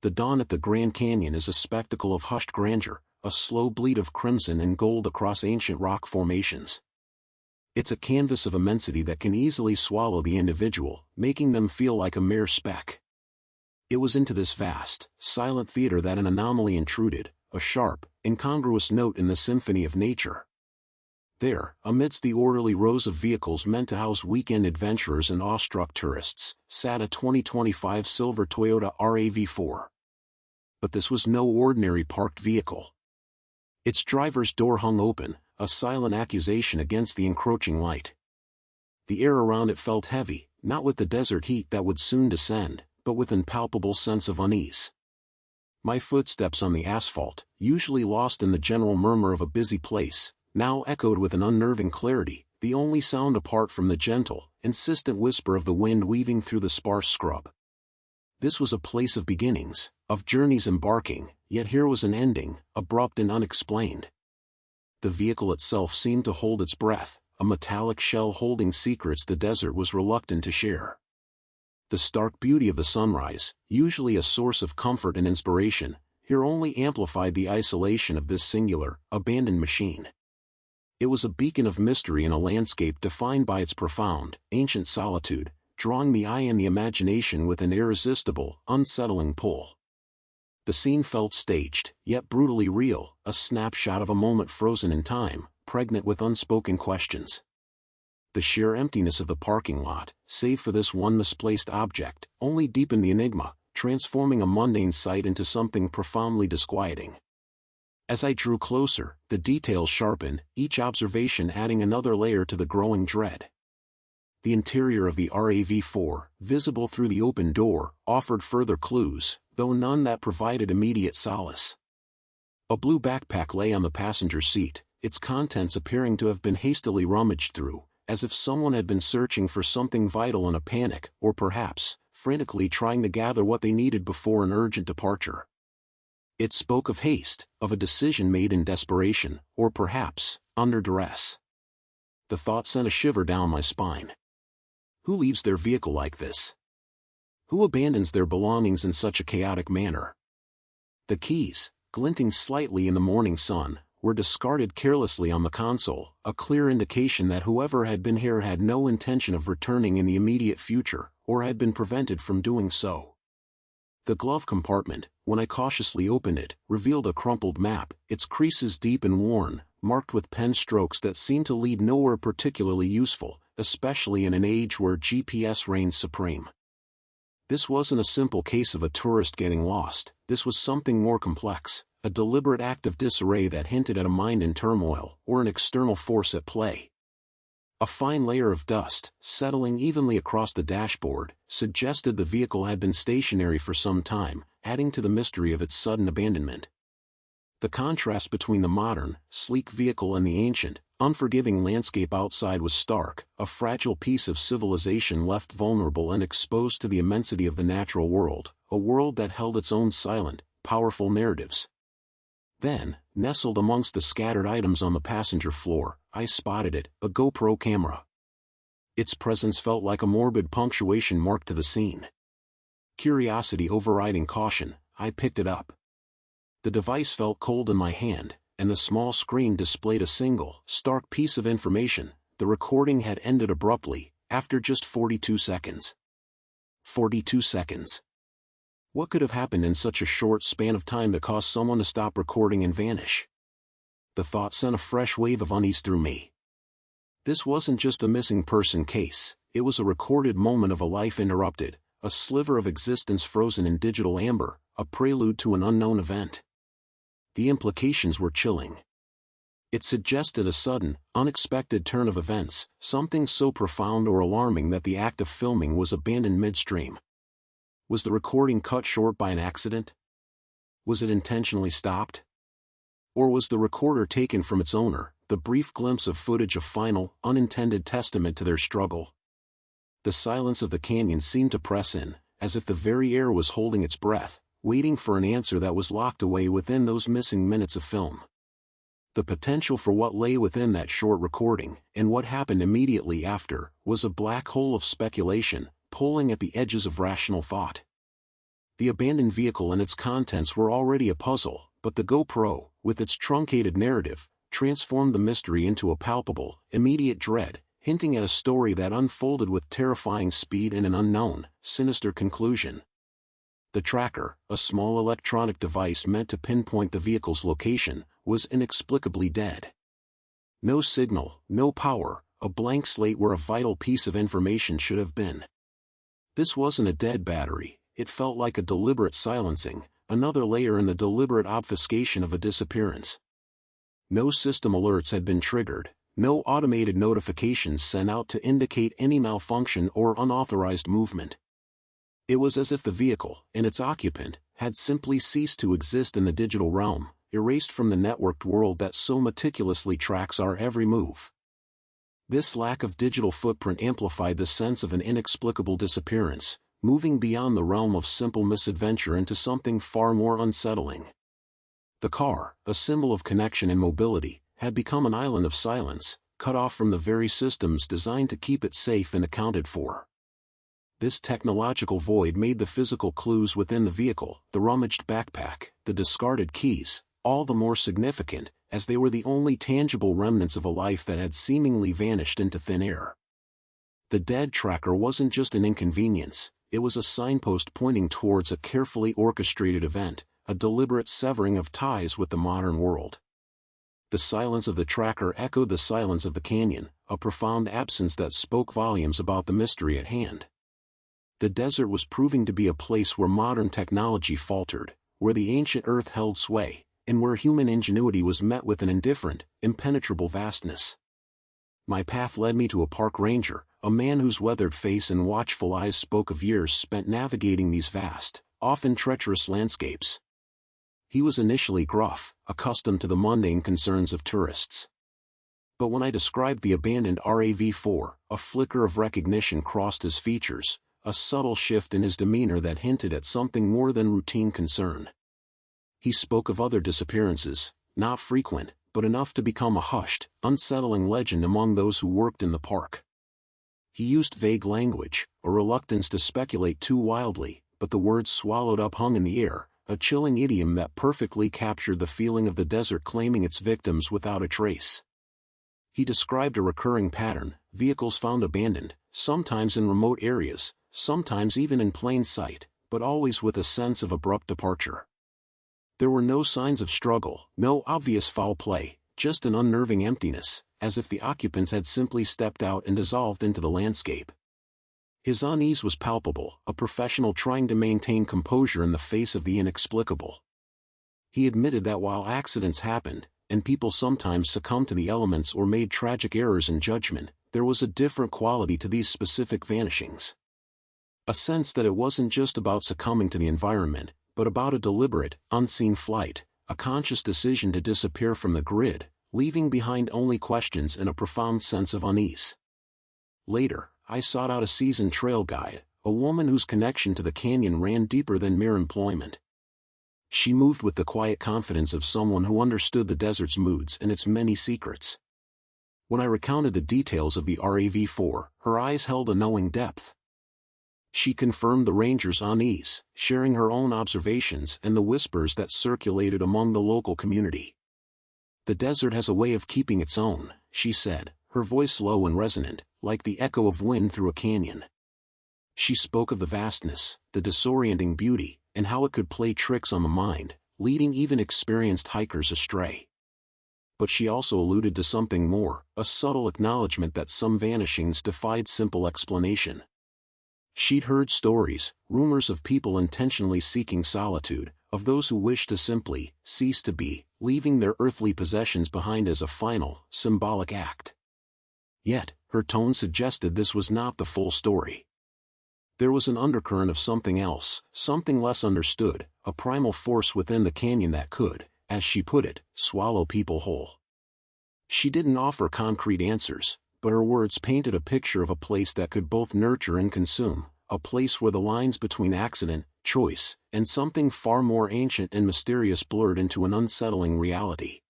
The dawn at the Grand Canyon is a spectacle of hushed grandeur, a slow bleed of crimson and gold across ancient rock formations. It's a canvas of immensity that can easily swallow the individual, making them feel like a mere speck. It was into this vast, silent theater that an anomaly intruded, a sharp, incongruous note in the symphony of nature. There, amidst the orderly rows of vehicles meant to house weekend adventurers and awestruck tourists, sat a 2025 silver Toyota RAV4. But this was no ordinary parked vehicle. Its driver's door hung open, a silent accusation against the encroaching light. The air around it felt heavy, not with the desert heat that would soon descend, but with an palpable sense of unease. My footsteps on the asphalt, usually lost in the general murmur of a busy place, now echoed with an unnerving clarity, the only sound apart from the gentle, insistent whisper of the wind weaving through the sparse scrub. This was a place of beginnings, of journeys embarking, yet here was an ending, abrupt and unexplained. The vehicle itself seemed to hold its breath, a metallic shell holding secrets the desert was reluctant to share. The stark beauty of the sunrise, usually a source of comfort and inspiration, here only amplified the isolation of this singular, abandoned machine. It was a beacon of mystery in a landscape defined by its profound, ancient solitude, drawing the eye and the imagination with an irresistible, unsettling pull. The scene felt staged, yet brutally real, a snapshot of a moment frozen in time, pregnant with unspoken questions. The sheer emptiness of the parking lot, save for this one misplaced object, only deepened the enigma, transforming a mundane sight into something profoundly disquieting. As I drew closer, the details sharpened, each observation adding another layer to the growing dread. The interior of the RAV4, visible through the open door, offered further clues, though none that provided immediate solace. A blue backpack lay on the passenger seat, its contents appearing to have been hastily rummaged through, as if someone had been searching for something vital in a panic, or perhaps, frantically trying to gather what they needed before an urgent departure. It spoke of haste, of a decision made in desperation, or perhaps, under duress. The thought sent a shiver down my spine. Who leaves their vehicle like this? Who abandons their belongings in such a chaotic manner? The keys, glinting slightly in the morning sun, were discarded carelessly on the console, a clear indication that whoever had been here had no intention of returning in the immediate future, or had been prevented from doing so. The glove compartment, when I cautiously opened it, revealed a crumpled map, its creases deep and worn, marked with pen strokes that seemed to lead nowhere particularly useful, especially in an age where GPS reigns supreme. This wasn't a simple case of a tourist getting lost, this was something more complex, a deliberate act of disarray that hinted at a mind in turmoil, or an external force at play. A fine layer of dust, settling evenly across the dashboard, suggested the vehicle had been stationary for some time, adding to the mystery of its sudden abandonment. The contrast between the modern, sleek vehicle and the ancient, unforgiving landscape outside was stark, a fragile piece of civilization left vulnerable and exposed to the immensity of the natural world, a world that held its own silent, powerful narratives. Then, nestled amongst the scattered items on the passenger floor, I spotted it, a GoPro camera. Its presence felt like a morbid punctuation mark to the scene. Curiosity overriding caution, I picked it up. The device felt cold in my hand, and the small screen displayed a single, stark piece of information: the recording had ended abruptly, after just 42 seconds. 42 seconds. What could have happened in such a short span of time to cause someone to stop recording and vanish? The thought sent a fresh wave of unease through me. This wasn't just a missing person case, it was a recorded moment of a life interrupted, a sliver of existence frozen in digital amber, a prelude to an unknown event. The implications were chilling. It suggested a sudden, unexpected turn of events, something so profound or alarming that the act of filming was abandoned midstream. Was the recording cut short by an accident? Was it intentionally stopped? Or was the recorder taken from its owner, the brief glimpse of footage a final, unintended testament to their struggle? The silence of the canyon seemed to press in, as if the very air was holding its breath, waiting for an answer that was locked away within those missing minutes of film. The potential for what lay within that short recording, and what happened immediately after, was a black hole of speculation, pulling at the edges of rational thought. The abandoned vehicle and its contents were already a puzzle, but the GoPro, with its truncated narrative, transformed the mystery into a palpable, immediate dread, hinting at a story that unfolded with terrifying speed and an unknown, sinister conclusion. The tracker, a small electronic device meant to pinpoint the vehicle's location, was inexplicably dead. No signal, no power, a blank slate where a vital piece of information should have been. This wasn't a dead battery. It felt like a deliberate silencing, another layer in the deliberate obfuscation of a disappearance. No system alerts had been triggered, no automated notifications sent out to indicate any malfunction or unauthorized movement. It was as if the vehicle, and its occupant, had simply ceased to exist in the digital realm, erased from the networked world that so meticulously tracks our every move. This lack of digital footprint amplified the sense of an inexplicable disappearance, moving beyond the realm of simple misadventure into something far more unsettling. The car, a symbol of connection and mobility, had become an island of silence, cut off from the very systems designed to keep it safe and accounted for. This technological void made the physical clues within the vehicle, the rummaged backpack, the discarded keys, all the more significant, as they were the only tangible remnants of a life that had seemingly vanished into thin air. The dead tracker wasn't just an inconvenience. It was a signpost pointing towards a carefully orchestrated event, a deliberate severing of ties with the modern world. The silence of the tracker echoed the silence of the canyon, a profound absence that spoke volumes about the mystery at hand. The desert was proving to be a place where modern technology faltered, where the ancient earth held sway, and where human ingenuity was met with an indifferent, impenetrable vastness. My path led me to a park ranger, a man whose weathered face and watchful eyes spoke of years spent navigating these vast, often treacherous landscapes. He was initially gruff, accustomed to the mundane concerns of tourists. But when I described the abandoned RAV4, a flicker of recognition crossed his features, a subtle shift in his demeanor that hinted at something more than routine concern. He spoke of other disappearances, not frequent, but enough to become a hushed, unsettling legend among those who worked in the park. He used vague language, a reluctance to speculate too wildly, but the words swallowed up hung in the air, a chilling idiom that perfectly captured the feeling of the desert claiming its victims without a trace. He described a recurring pattern, vehicles found abandoned, sometimes in remote areas, sometimes even in plain sight, but always with a sense of abrupt departure. There were no signs of struggle, no obvious foul play, just an unnerving emptiness, as if the occupants had simply stepped out and dissolved into the landscape. His unease was palpable, a professional trying to maintain composure in the face of the inexplicable. He admitted that while accidents happened, and people sometimes succumbed to the elements or made tragic errors in judgment, there was a different quality to these specific vanishings. A sense that it wasn't just about succumbing to the environment, but about a deliberate, unseen flight, a conscious decision to disappear from the grid, leaving behind only questions and a profound sense of unease. Later, I sought out a seasoned trail guide, a woman whose connection to the canyon ran deeper than mere employment. She moved with the quiet confidence of someone who understood the desert's moods and its many secrets. When I recounted the details of the RAV4, her eyes held a knowing depth. She confirmed the ranger's unease, sharing her own observations and the whispers that circulated among the local community. "The desert has a way of keeping its own," she said, her voice low and resonant, like the echo of wind through a canyon. She spoke of the vastness, the disorienting beauty, and how it could play tricks on the mind, leading even experienced hikers astray. But she also alluded to something more, a subtle acknowledgement that some vanishings defied simple explanation. She'd heard stories, rumors of people intentionally seeking solitude, of those who wished to simply cease to be, leaving their earthly possessions behind as a final, symbolic act. Yet, her tone suggested this was not the full story. There was an undercurrent of something else, something less understood, a primal force within the canyon that could, as she put it, swallow people whole. She didn't offer concrete answers, but her words painted a picture of a place that could both nurture and consume, a place where the lines between accident, choice, and something far more ancient and mysterious blurred into an unsettling reality.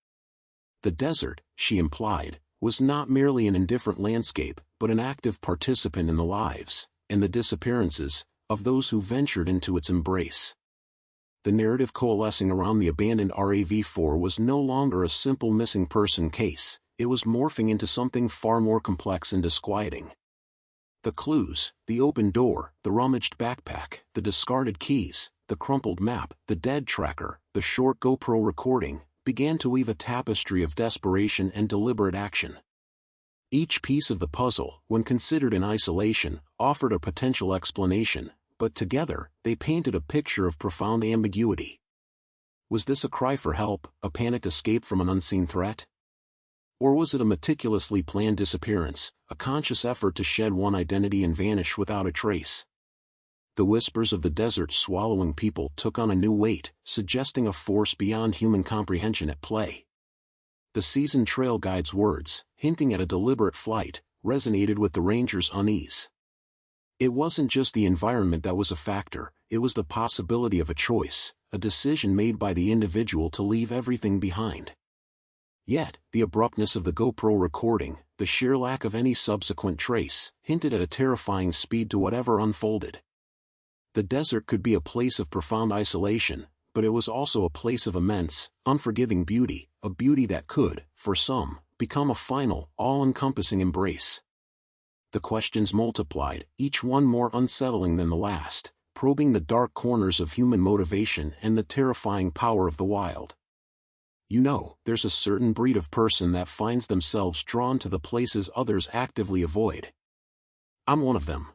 The desert, she implied, was not merely an indifferent landscape, but an active participant in the lives, and the disappearances, of those who ventured into its embrace. The narrative coalescing around the abandoned RAV4 was no longer a simple missing person case, it was morphing into something far more complex and disquieting. The clues, the open door, the rummaged backpack, the discarded keys, the crumpled map, the dead tracker, the short GoPro recording, began to weave a tapestry of desperation and deliberate action. Each piece of the puzzle, when considered in isolation, offered a potential explanation, but together, they painted a picture of profound ambiguity. Was this a cry for help, a panicked escape from an unseen threat? Or was it a meticulously planned disappearance, a conscious effort to shed one identity and vanish without a trace? The whispers of the desert swallowing people took on a new weight, suggesting a force beyond human comprehension at play. The seasoned trail guide's words, hinting at a deliberate flight, resonated with the ranger's unease. It wasn't just the environment that was a factor, it was the possibility of a choice, a decision made by the individual to leave everything behind. Yet, the abruptness of the GoPro recording, the sheer lack of any subsequent trace, hinted at a terrifying speed to whatever unfolded. The desert could be a place of profound isolation, but it was also a place of immense, unforgiving beauty, a beauty that could, for some, become a final, all-encompassing embrace. The questions multiplied, each one more unsettling than the last, probing the dark corners of human motivation and the terrifying power of the wild. You know, there's a certain breed of person that finds themselves drawn to the places others actively avoid. I'm one of them.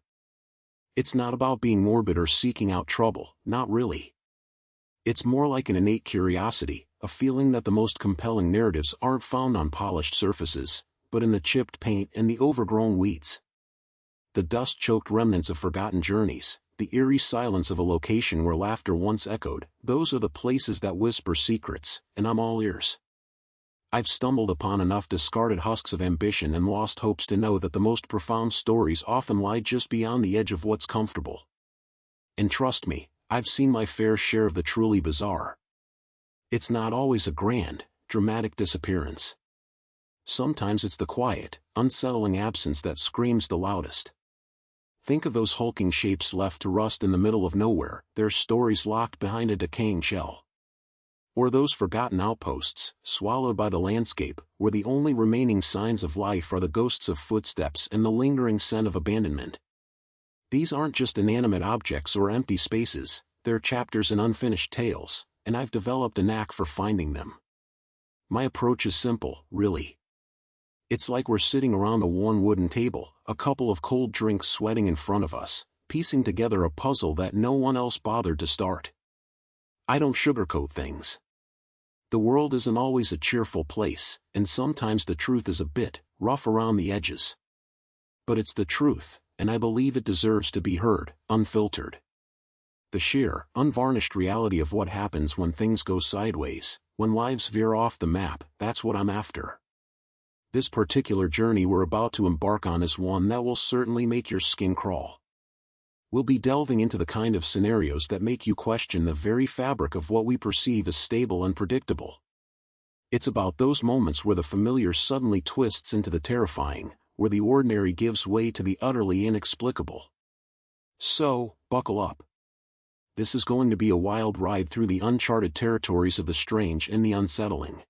It's not about being morbid or seeking out trouble, not really. It's more like an innate curiosity, a feeling that the most compelling narratives aren't found on polished surfaces, but in the chipped paint and the overgrown weeds. The dust-choked remnants of forgotten journeys, the eerie silence of a location where laughter once echoed, those are the places that whisper secrets, and I'm all ears. I've stumbled upon enough discarded husks of ambition and lost hopes to know that the most profound stories often lie just beyond the edge of what's comfortable. And trust me, I've seen my fair share of the truly bizarre. It's not always a grand, dramatic disappearance. Sometimes it's the quiet, unsettling absence that screams the loudest. Think of those hulking shapes left to rust in the middle of nowhere, their stories locked behind a decaying shell. Or those forgotten outposts, swallowed by the landscape, where the only remaining signs of life are the ghosts of footsteps and the lingering scent of abandonment. These aren't just inanimate objects or empty spaces, they're chapters in unfinished tales, and I've developed a knack for finding them. My approach is simple, really. It's like we're sitting around a worn wooden table, a couple of cold drinks sweating in front of us, piecing together a puzzle that no one else bothered to start. I don't sugarcoat things. The world isn't always a cheerful place, and sometimes the truth is a bit rough around the edges. But it's the truth, and I believe it deserves to be heard, unfiltered. The sheer, unvarnished reality of what happens when things go sideways, when lives veer off the map, that's what I'm after. This particular journey we're about to embark on is one that will certainly make your skin crawl. We'll be delving into the kind of scenarios that make you question the very fabric of what we perceive as stable and predictable. It's about those moments where the familiar suddenly twists into the terrifying, where the ordinary gives way to the utterly inexplicable. So, buckle up. This is going to be a wild ride through the uncharted territories of the strange and the unsettling.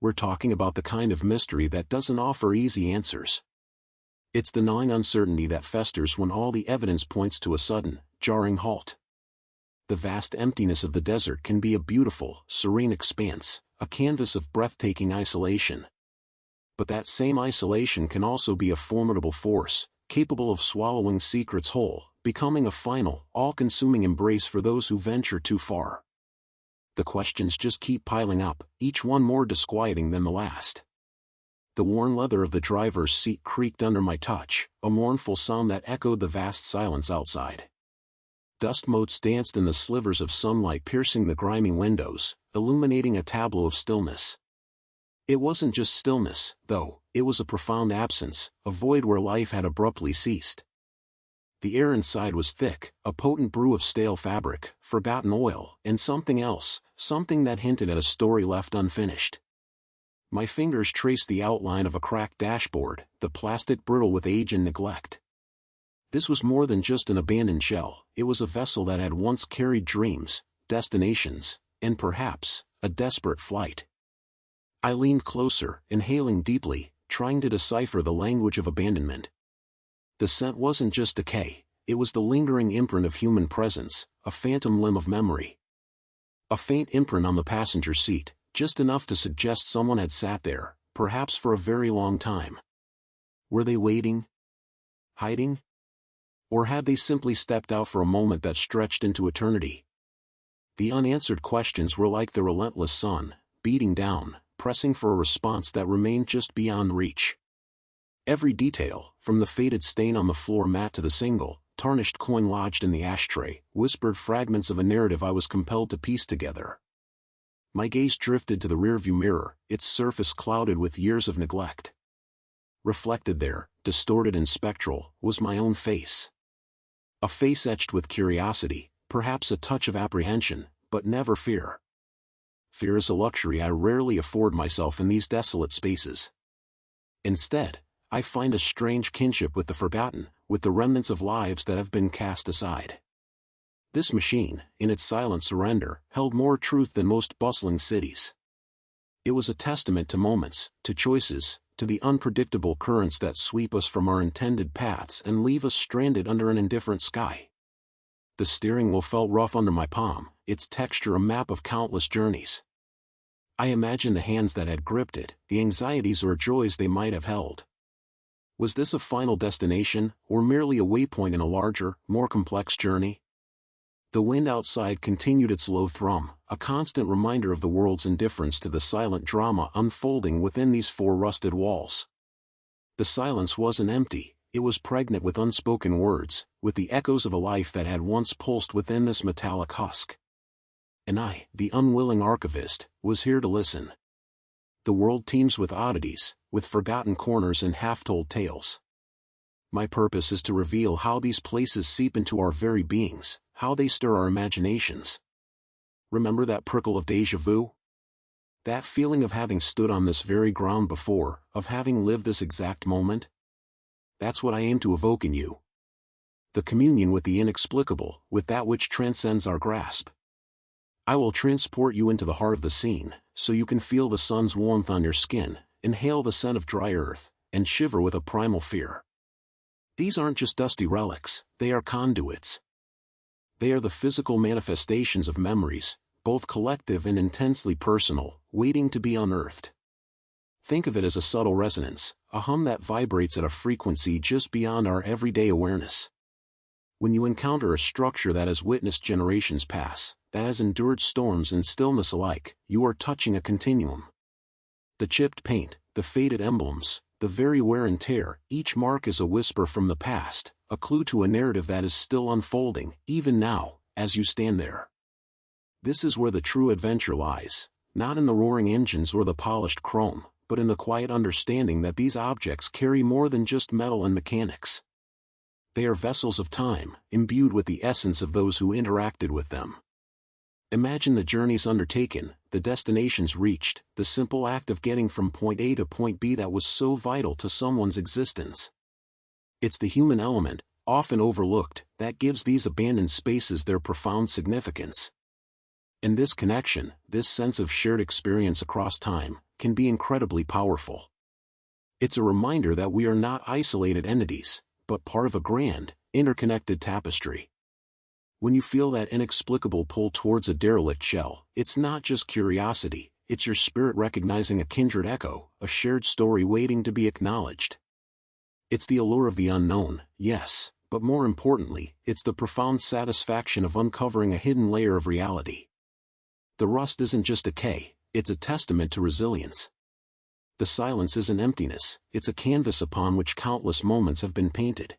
We're talking about the kind of mystery that doesn't offer easy answers. It's the gnawing uncertainty that festers when all the evidence points to a sudden, jarring halt. The vast emptiness of the desert can be a beautiful, serene expanse, a canvas of breathtaking isolation. But that same isolation can also be a formidable force, capable of swallowing secrets whole, becoming a final, all-consuming embrace for those who venture too far. The questions just keep piling up, each one more disquieting than the last. The worn leather of the driver's seat creaked under my touch, a mournful sound that echoed the vast silence outside. Dust motes danced in the slivers of sunlight piercing the grimy windows, illuminating a tableau of stillness. It wasn't just stillness, though, it was a profound absence, a void where life had abruptly ceased. The air inside was thick, a potent brew of stale fabric, forgotten oil, and something else, something that hinted at a story left unfinished. My fingers traced the outline of a cracked dashboard, the plastic brittle with age and neglect. This was more than just an abandoned shell, it was a vessel that had once carried dreams, destinations, and perhaps, a desperate flight. I leaned closer, inhaling deeply, trying to decipher the language of abandonment. The scent wasn't just decay, it was the lingering imprint of human presence, a phantom limb of memory. A faint imprint on the passenger seat, just enough to suggest someone had sat there, perhaps for a very long time. Were they waiting? Hiding? Or had they simply stepped out for a moment that stretched into eternity? The unanswered questions were like the relentless sun, beating down, pressing for a response that remained just beyond reach. Every detail, from the faded stain on the floor mat to the single, tarnished coin lodged in the ashtray, whispered fragments of a narrative I was compelled to piece together. My gaze drifted to the rearview mirror, its surface clouded with years of neglect. Reflected there, distorted and spectral, was my own face. A face etched with curiosity, perhaps a touch of apprehension, but never fear. Fear is a luxury I rarely afford myself in these desolate spaces. Instead, I find a strange kinship with the forgotten, with the remnants of lives that have been cast aside. This machine, in its silent surrender, held more truth than most bustling cities. It was a testament to moments, to choices, to the unpredictable currents that sweep us from our intended paths and leave us stranded under an indifferent sky. The steering wheel felt rough under my palm, its texture a map of countless journeys. I imagined the hands that had gripped it, the anxieties or joys they might have held. Was this a final destination, or merely a waypoint in a larger, more complex journey? The wind outside continued its low thrum, a constant reminder of the world's indifference to the silent drama unfolding within these four rusted walls. The silence wasn't empty, it was pregnant with unspoken words, with the echoes of a life that had once pulsed within this metallic husk. And I, the unwilling archivist, was here to listen. The world teems with oddities, with forgotten corners and half-told tales. My purpose is to reveal how these places seep into our very beings, how they stir our imaginations. Remember that prickle of déjà vu? That feeling of having stood on this very ground before, of having lived this exact moment? That's what I aim to evoke in you. The communion with the inexplicable, with that which transcends our grasp. I will transport you into the heart of the scene, so you can feel the sun's warmth on your skin, inhale the scent of dry earth, and shiver with a primal fear. These aren't just dusty relics, they are conduits. They are the physical manifestations of memories, both collective and intensely personal, waiting to be unearthed. Think of it as a subtle resonance, a hum that vibrates at a frequency just beyond our everyday awareness. When you encounter a structure that has witnessed generations pass, that has endured storms and stillness alike, you are touching a continuum. The chipped paint, the faded emblems, the very wear and tear, each mark is a whisper from the past, a clue to a narrative that is still unfolding, even now, as you stand there. This is where the true adventure lies, not in the roaring engines or the polished chrome, but in the quiet understanding that these objects carry more than just metal and mechanics. They are vessels of time, imbued with the essence of those who interacted with them. Imagine the journeys undertaken, the destinations reached, the simple act of getting from point A to point B that was so vital to someone's existence. It's the human element, often overlooked, that gives these abandoned spaces their profound significance. And this connection, this sense of shared experience across time, can be incredibly powerful. It's a reminder that we are not isolated entities, but part of a grand, interconnected tapestry. When you feel that inexplicable pull towards a derelict shell, it's not just curiosity, it's your spirit recognizing a kindred echo, a shared story waiting to be acknowledged. It's the allure of the unknown, yes, but more importantly, it's the profound satisfaction of uncovering a hidden layer of reality. The rust isn't just decay, it's a testament to resilience. The silence isn't emptiness, it's a canvas upon which countless moments have been painted.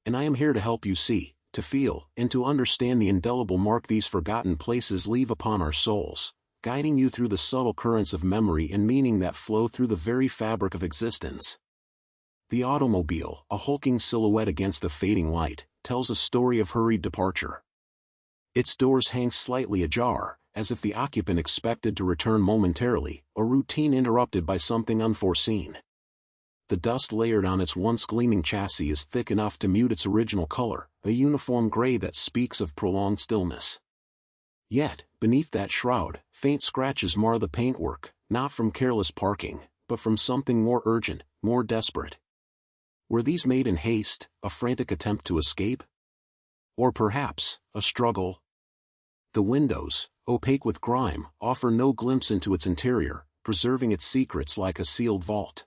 And I am here to help you see, to feel, and to understand the indelible mark these forgotten places leave upon our souls, guiding you through the subtle currents of memory and meaning that flow through the very fabric of existence. The automobile, a hulking silhouette against the fading light, tells a story of hurried departure. Its doors hang slightly ajar, as if the occupant expected to return momentarily, a routine interrupted by something unforeseen. The dust layered on its once gleaming chassis is thick enough to mute its original color, a uniform gray that speaks of prolonged stillness. Yet, beneath that shroud, faint scratches mar the paintwork, not from careless parking, but from something more urgent, more desperate. Were these made in haste, a frantic attempt to escape? Or perhaps, a struggle? The windows, opaque with grime, offer no glimpse into its interior, preserving its secrets like a sealed vault.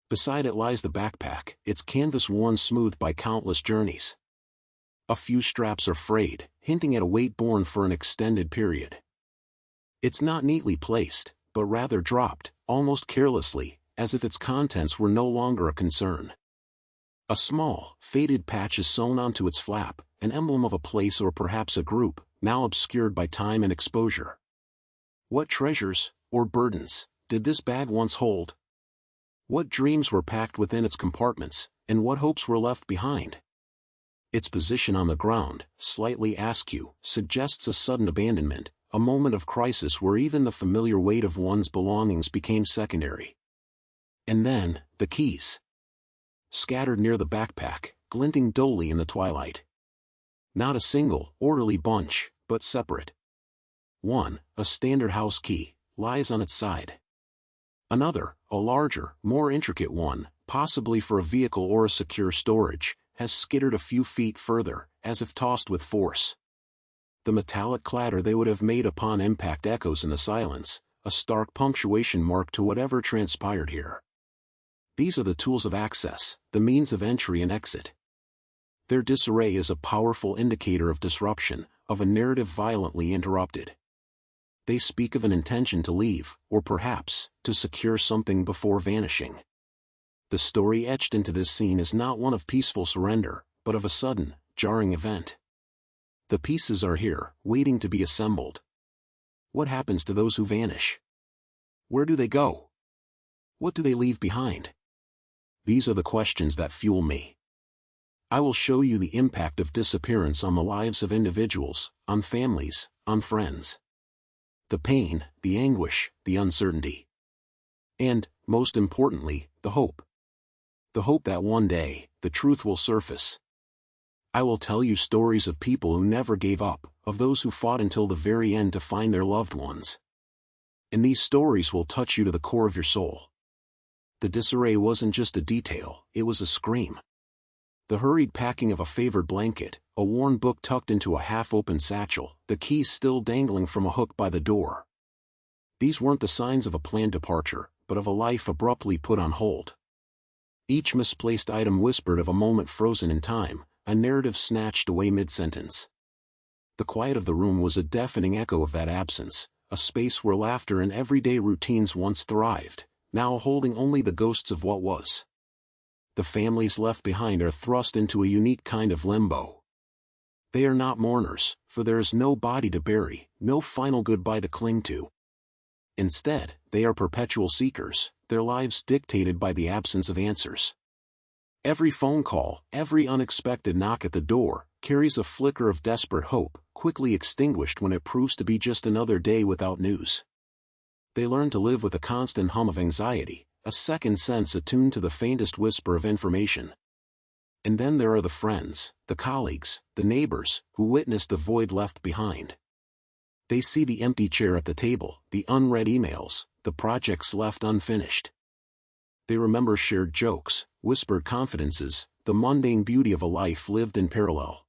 Beside it lies the backpack, its canvas worn smooth by countless journeys. A few straps are frayed, hinting at a weight borne for an extended period. It's not neatly placed, but rather dropped, almost carelessly, as if its contents were no longer a concern. A small, faded patch is sewn onto its flap, an emblem of a place or perhaps a group, now obscured by time and exposure. What treasures, or burdens, did this bag once hold? What dreams were packed within its compartments, and what hopes were left behind? Its position on the ground, slightly askew, suggests a sudden abandonment, a moment of crisis where even the familiar weight of one's belongings became secondary. And then, the keys. Scattered near the backpack, glinting dully in the twilight. Not a single, orderly bunch, but separate. One, a standard house key, lies on its side. Another, a larger, more intricate one, possibly for a vehicle or a secure storage, has skittered a few feet further, as if tossed with force. The metallic clatter they would have made upon impact echoes in the silence, a stark punctuation mark to whatever transpired here. These are the tools of access, the means of entry and exit. Their disarray is a powerful indicator of disruption, of a narrative violently interrupted. They speak of an intention to leave, or perhaps, to secure something before vanishing. The story etched into this scene is not one of peaceful surrender, but of a sudden, jarring event. The pieces are here, waiting to be assembled. What happens to those who vanish? Where do they go? What do they leave behind? These are the questions that fuel me. I will show you the impact of disappearance on the lives of individuals, on families, on friends. The pain, the anguish, the uncertainty. And, most importantly, the hope. The hope that one day, the truth will surface. I will tell you stories of people who never gave up, of those who fought until the very end to find their loved ones. And these stories will touch you to the core of your soul. The disarray wasn't just a detail, it was a scream. The hurried packing of a favored blanket, a worn book tucked into a half-open satchel, the keys still dangling from a hook by the door. These weren't the signs of a planned departure, but of a life abruptly put on hold. Each misplaced item whispered of a moment frozen in time, a narrative snatched away mid-sentence. The quiet of the room was a deafening echo of that absence, a space where laughter and everyday routines once thrived, now holding only the ghosts of what was. The families left behind are thrust into a unique kind of limbo. They are not mourners, for there is no body to bury, no final goodbye to cling to. Instead, they are perpetual seekers, their lives dictated by the absence of answers. Every phone call, every unexpected knock at the door, carries a flicker of desperate hope, quickly extinguished when it proves to be just another day without news. They learn to live with a constant hum of anxiety, a second sense attuned to the faintest whisper of information. And then there are the friends, the colleagues, the neighbors, who witness the void left behind. They see the empty chair at the table, the unread emails, the projects left unfinished. They remember shared jokes, whispered confidences, the mundane beauty of a life lived in parallel.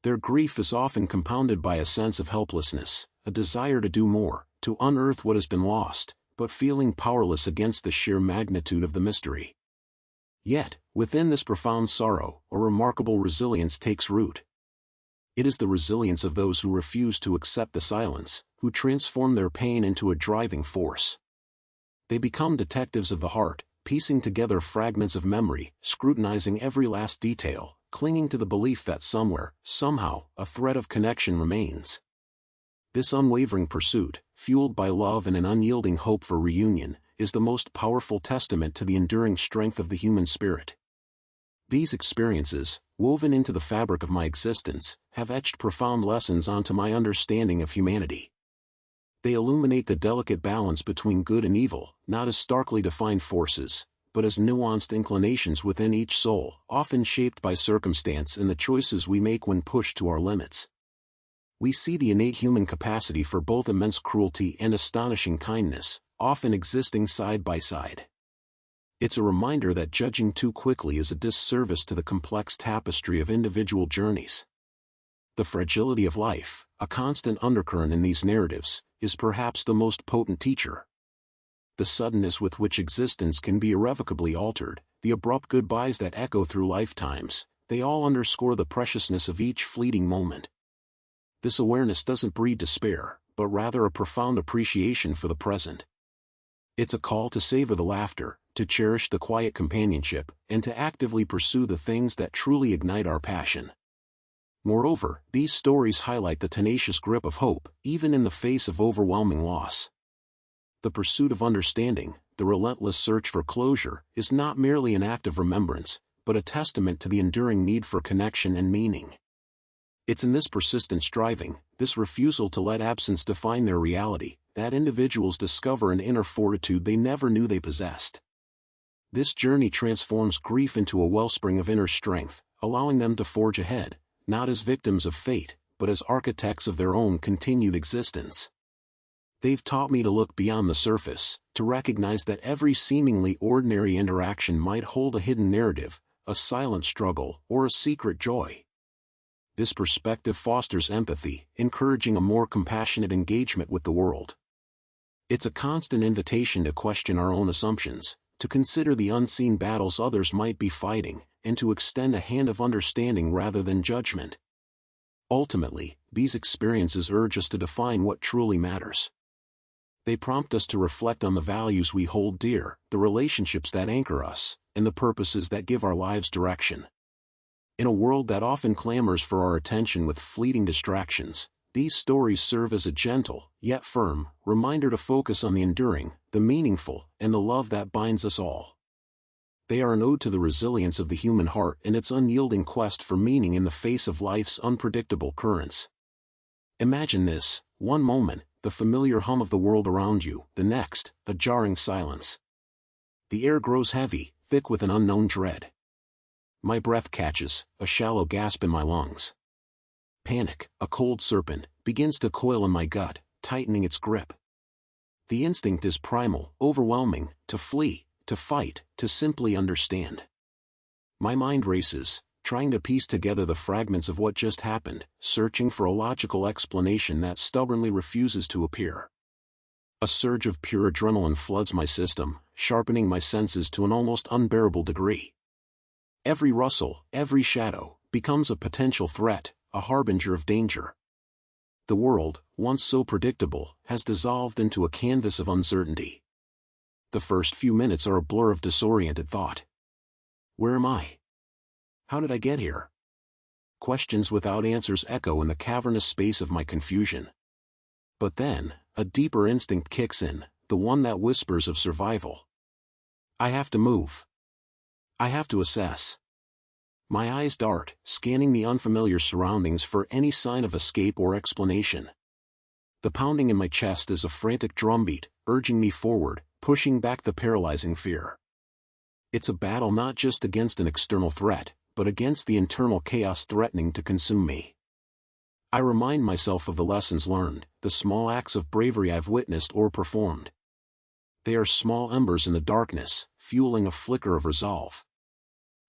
Their grief is often compounded by a sense of helplessness, a desire to do more, to unearth what has been lost, but feeling powerless against the sheer magnitude of the mystery. Yet, within this profound sorrow, a remarkable resilience takes root. It is the resilience of those who refuse to accept the silence, who transform their pain into a driving force. They become detectives of the heart, piecing together fragments of memory, scrutinizing every last detail, clinging to the belief that somewhere, somehow, a thread of connection remains. This unwavering pursuit, fueled by love and an unyielding hope for reunion, is the most powerful testament to the enduring strength of the human spirit. These experiences, woven into the fabric of my existence, have etched profound lessons onto my understanding of humanity. They illuminate the delicate balance between good and evil, not as starkly defined forces, but as nuanced inclinations within each soul, often shaped by circumstance and the choices we make when pushed to our limits. We see the innate human capacity for both immense cruelty and astonishing kindness, often existing side by side. It's a reminder that judging too quickly is a disservice to the complex tapestry of individual journeys. The fragility of life, a constant undercurrent in these narratives, is perhaps the most potent teacher. The suddenness with which existence can be irrevocably altered, the abrupt goodbyes that echo through lifetimes, they all underscore the preciousness of each fleeting moment. This awareness doesn't breed despair, but rather a profound appreciation for the present. It's a call to savor the laughter, to cherish the quiet companionship, and to actively pursue the things that truly ignite our passion. Moreover, these stories highlight the tenacious grip of hope, even in the face of overwhelming loss. The pursuit of understanding, the relentless search for closure, is not merely an act of remembrance, but a testament to the enduring need for connection and meaning. It's in this persistent striving, this refusal to let absence define their reality, that individuals discover an inner fortitude they never knew they possessed. This journey transforms grief into a wellspring of inner strength, allowing them to forge ahead, not as victims of fate, but as architects of their own continued existence. They've taught me to look beyond the surface, to recognize that every seemingly ordinary interaction might hold a hidden narrative, a silent struggle, or a secret joy. This perspective fosters empathy, encouraging a more compassionate engagement with the world. It's a constant invitation to question our own assumptions, to consider the unseen battles others might be fighting, and to extend a hand of understanding rather than judgment. Ultimately, these experiences urge us to define what truly matters. They prompt us to reflect on the values we hold dear, the relationships that anchor us, and the purposes that give our lives direction. In a world that often clamors for our attention with fleeting distractions, these stories serve as a gentle, yet firm, reminder to focus on the enduring, the meaningful, and the love that binds us all. They are an ode to the resilience of the human heart and its unyielding quest for meaning in the face of life's unpredictable currents. Imagine this: one moment, the familiar hum of the world around you; the next, a jarring silence. The air grows heavy, thick with an unknown dread. My breath catches, a shallow gasp in my lungs. Panic, a cold serpent, begins to coil in my gut, tightening its grip. The instinct is primal, overwhelming, to flee, to fight, to simply understand. My mind races, trying to piece together the fragments of what just happened, searching for a logical explanation that stubbornly refuses to appear. A surge of pure adrenaline floods my system, sharpening my senses to an almost unbearable degree. Every rustle, every shadow, becomes a potential threat, a harbinger of danger. The world, once so predictable, has dissolved into a canvas of uncertainty. The first few minutes are a blur of disoriented thought. Where am I? How did I get here? Questions without answers echo in the cavernous space of my confusion. But then, a deeper instinct kicks in, the one that whispers of survival. I have to move. I have to assess. My eyes dart, scanning the unfamiliar surroundings for any sign of escape or explanation. The pounding in my chest is a frantic drumbeat, urging me forward, pushing back the paralyzing fear. It's a battle not just against an external threat, but against the internal chaos threatening to consume me. I remind myself of the lessons learned, the small acts of bravery I've witnessed or performed. They are small embers in the darkness, fueling a flicker of resolve.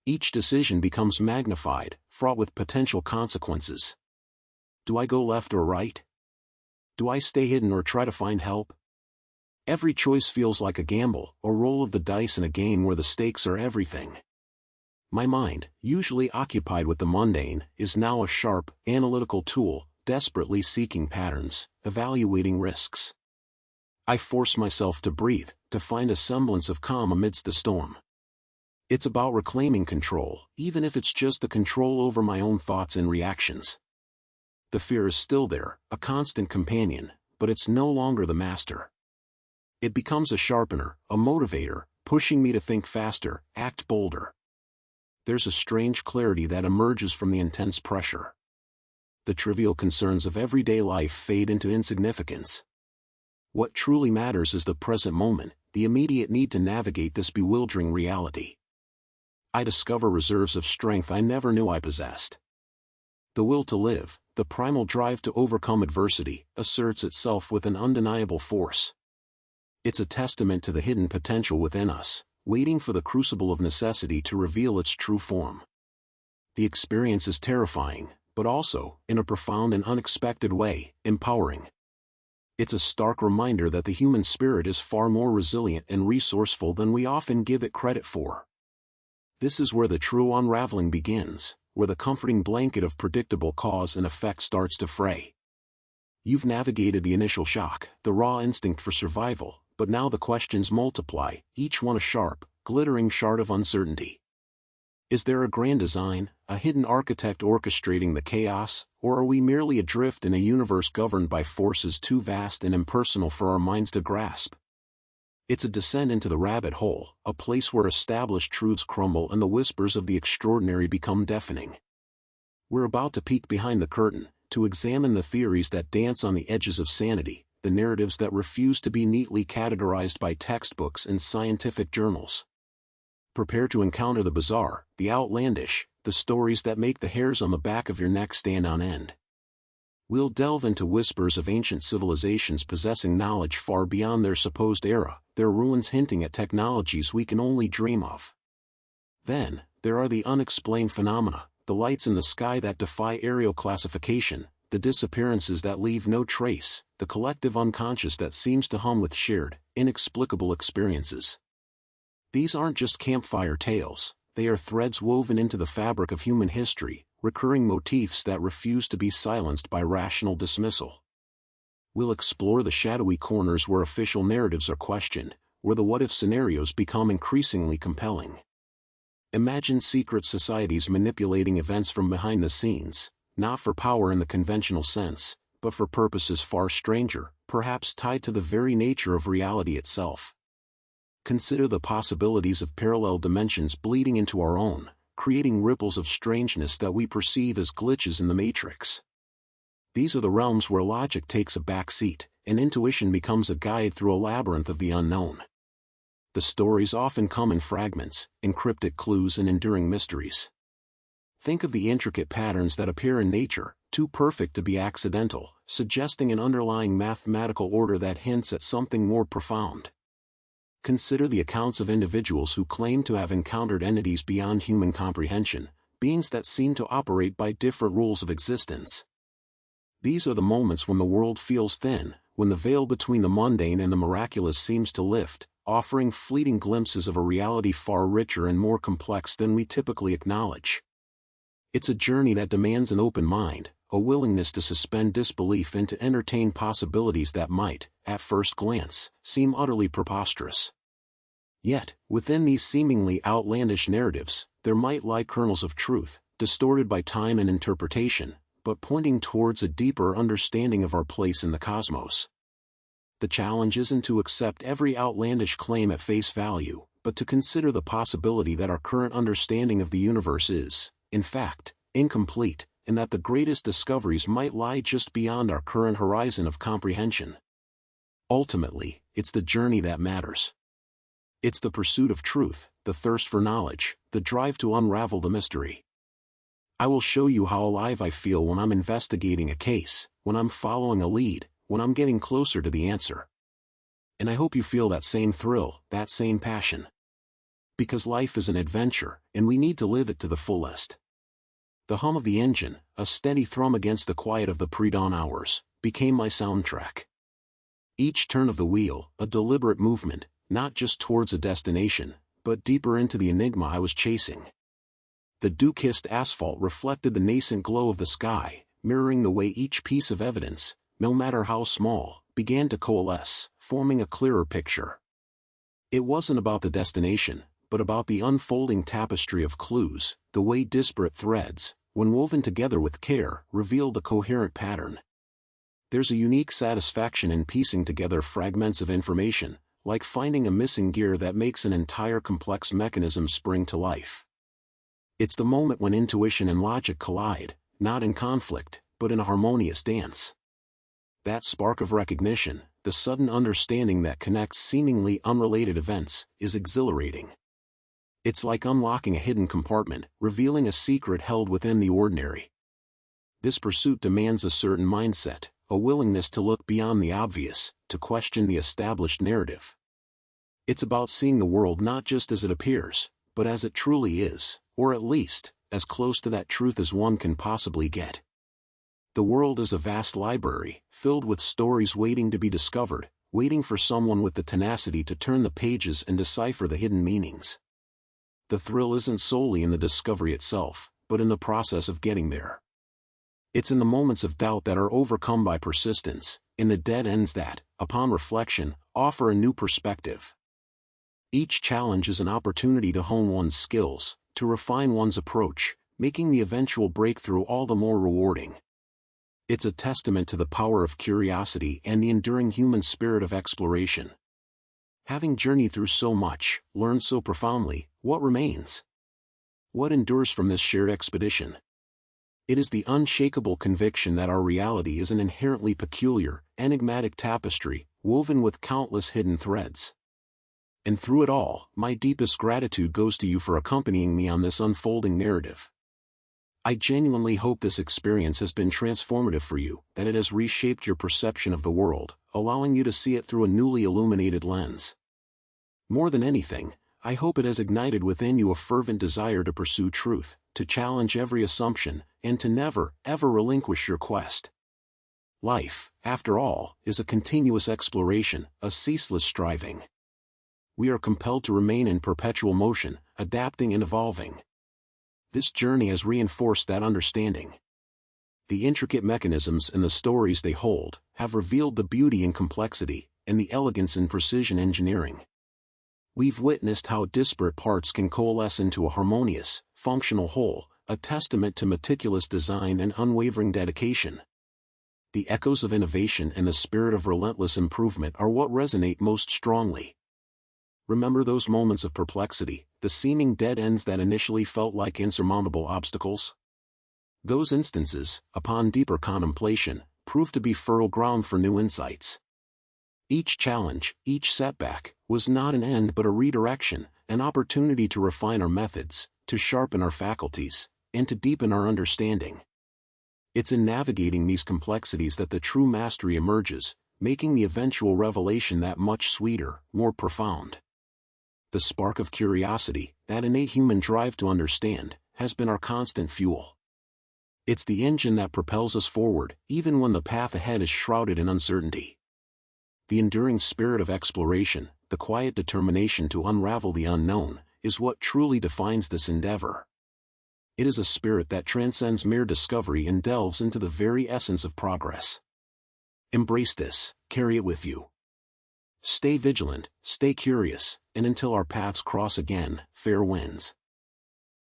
Each decision becomes magnified, fraught with potential consequences. Do I go left or right? Do I stay hidden or try to find help? Every choice feels like a gamble, a roll of the dice in a game where the stakes are everything. My mind, usually occupied with the mundane, is now a sharp, analytical tool, desperately seeking patterns, evaluating risks. I force myself to breathe, to find a semblance of calm amidst the storm. It's about reclaiming control, even if it's just the control over my own thoughts and reactions. The fear is still there, a constant companion, but it's no longer the master. It becomes a sharpener, a motivator, pushing me to think faster, act bolder. There's a strange clarity that emerges from the intense pressure. The trivial concerns of everyday life fade into insignificance. What truly matters is the present moment, the immediate need to navigate this bewildering reality. I discover reserves of strength I never knew I possessed. The will to live, the primal drive to overcome adversity, asserts itself with an undeniable force. It's a testament to the hidden potential within us, waiting for the crucible of necessity to reveal its true form. The experience is terrifying, but also, in a profound and unexpected way, empowering. It's a stark reminder that the human spirit is far more resilient and resourceful than we often give it credit for. This is where the true unraveling begins, where the comforting blanket of predictable cause and effect starts to fray. You've navigated the initial shock, the raw instinct for survival, but now the questions multiply, each one a sharp, glittering shard of uncertainty. Is there a grand design, a hidden architect orchestrating the chaos, or are we merely adrift in a universe governed by forces too vast and impersonal for our minds to grasp? It's a descent into the rabbit hole, a place where established truths crumble and the whispers of the extraordinary become deafening. We're about to peek behind the curtain, to examine the theories that dance on the edges of sanity, the narratives that refuse to be neatly categorized by textbooks and scientific journals. Prepare to encounter the bizarre, the outlandish, the stories that make the hairs on the back of your neck stand on end. We'll delve into whispers of ancient civilizations possessing knowledge far beyond their supposed era, their ruins hinting at technologies we can only dream of. Then, there are the unexplained phenomena, the lights in the sky that defy aerial classification, the disappearances that leave no trace, the collective unconscious that seems to hum with shared, inexplicable experiences. These aren't just campfire tales, they are threads woven into the fabric of human history, recurring motifs that refuse to be silenced by rational dismissal. We'll explore the shadowy corners where official narratives are questioned, where the what-if scenarios become increasingly compelling. Imagine secret societies manipulating events from behind the scenes, not for power in the conventional sense, but for purposes far stranger, perhaps tied to the very nature of reality itself. Consider the possibilities of parallel dimensions bleeding into our own, creating ripples of strangeness that we perceive as glitches in the matrix. These are the realms where logic takes a back seat, and intuition becomes a guide through a labyrinth of the unknown. The stories often come in fragments, encrypted clues and enduring mysteries. Think of the intricate patterns that appear in nature, too perfect to be accidental, suggesting an underlying mathematical order that hints at something more profound. Consider the accounts of individuals who claim to have encountered entities beyond human comprehension, beings that seem to operate by different rules of existence. These are the moments when the world feels thin, when the veil between the mundane and the miraculous seems to lift, offering fleeting glimpses of a reality far richer and more complex than we typically acknowledge. It's a journey that demands an open mind, a willingness to suspend disbelief and to entertain possibilities that might, at first glance, seem utterly preposterous. Yet, within these seemingly outlandish narratives, there might lie kernels of truth, distorted by time and interpretation, but pointing towards a deeper understanding of our place in the cosmos. The challenge isn't to accept every outlandish claim at face value, but to consider the possibility that our current understanding of the universe is, in fact, incomplete, and that the greatest discoveries might lie just beyond our current horizon of comprehension. Ultimately, it's the journey that matters. It's the pursuit of truth, the thirst for knowledge, the drive to unravel the mystery. I will show you how alive I feel when I'm investigating a case, when I'm following a lead, when I'm getting closer to the answer. And I hope you feel that same thrill, that same passion. Because life is an adventure, and we need to live it to the fullest. The hum of the engine, a steady thrum against the quiet of the pre-dawn hours, became my soundtrack. Each turn of the wheel, a deliberate movement, not just towards a destination, but deeper into the enigma I was chasing. The dew-kissed asphalt reflected the nascent glow of the sky, mirroring the way each piece of evidence, no matter how small, began to coalesce, forming a clearer picture. It wasn't about the destination, but about the unfolding tapestry of clues, the way disparate threads, when woven together with care, revealed a coherent pattern. There's a unique satisfaction in piecing together fragments of information, like finding a missing gear that makes an entire complex mechanism spring to life. It's the moment when intuition and logic collide, not in conflict, but in a harmonious dance. That spark of recognition, the sudden understanding that connects seemingly unrelated events, is exhilarating. It's like unlocking a hidden compartment, revealing a secret held within the ordinary. This pursuit demands a certain mindset, a willingness to look beyond the obvious, to question the established narrative. It's about seeing the world not just as it appears, but as it truly is, or at least, as close to that truth as one can possibly get. The world is a vast library, filled with stories waiting to be discovered, waiting for someone with the tenacity to turn the pages and decipher the hidden meanings. The thrill isn't solely in the discovery itself, but in the process of getting there. It's in the moments of doubt that are overcome by persistence, in the dead ends that, upon reflection, offer a new perspective. Each challenge is an opportunity to hone one's skills, to refine one's approach, making the eventual breakthrough all the more rewarding. It's a testament to the power of curiosity and the enduring human spirit of exploration. Having journeyed through so much, learned so profoundly, what remains? What endures from this shared expedition? It is the unshakable conviction that our reality is an inherently peculiar, enigmatic tapestry, woven with countless hidden threads. And through it all, my deepest gratitude goes to you for accompanying me on this unfolding narrative. I genuinely hope this experience has been transformative for you, that it has reshaped your perception of the world, allowing you to see it through a newly illuminated lens. More than anything, I hope it has ignited within you a fervent desire to pursue truth, to challenge every assumption, and to never, ever relinquish your quest. Life, after all, is a continuous exploration, a ceaseless striving. We are compelled to remain in perpetual motion, adapting and evolving. This journey has reinforced that understanding. The intricate mechanisms and the stories they hold have revealed the beauty in complexity, and the elegance in precision engineering. We've witnessed how disparate parts can coalesce into a harmonious, functional whole, a testament to meticulous design and unwavering dedication. The echoes of innovation and the spirit of relentless improvement are what resonate most strongly. Remember those moments of perplexity, the seeming dead ends that initially felt like insurmountable obstacles? Those instances, upon deeper contemplation, proved to be fertile ground for new insights. Each challenge, each setback, was not an end but a redirection, an opportunity to refine our methods, to sharpen our faculties, and to deepen our understanding. It's in navigating these complexities that the true mastery emerges, making the eventual revelation that much sweeter, more profound. The spark of curiosity, that innate human drive to understand, has been our constant fuel. It's the engine that propels us forward, even when the path ahead is shrouded in uncertainty. The enduring spirit of exploration, the quiet determination to unravel the unknown, is what truly defines this endeavor. It is a spirit that transcends mere discovery and delves into the very essence of progress. Embrace this, carry it with you. Stay vigilant, stay curious, and until our paths cross again, fair winds.